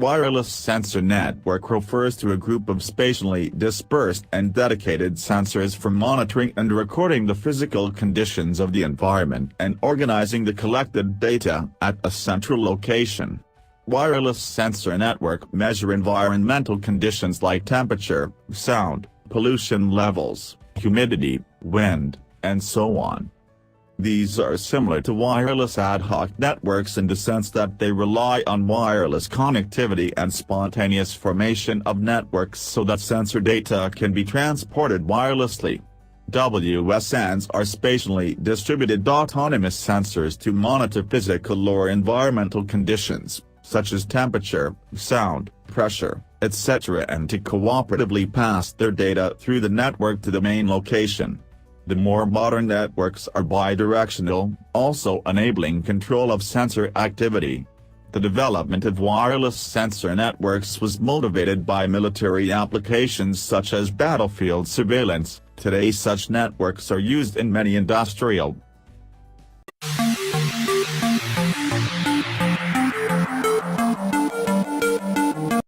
Wireless sensor network refers to a group of spatially dispersed and dedicated sensors for monitoring and recording the physical conditions of the environment and organizing the collected data at a central location. Wireless sensor network measure environmental conditions like temperature, sound, pollution levels, humidity, wind, and so on. These are similar to wireless ad hoc networks in the sense that they rely on wireless connectivity and spontaneous formation of networks so that sensor data can be transported wirelessly. WSNs are spatially distributed autonomous sensors to monitor physical or environmental conditions, such as temperature, sound, pressure, etc., and to cooperatively pass their data through the network to the main location. The more modern networks are bidirectional, also enabling control of sensor activity. The development of wireless sensor networks was motivated by military applications such as battlefield surveillance. Today such networks are used in many industrial,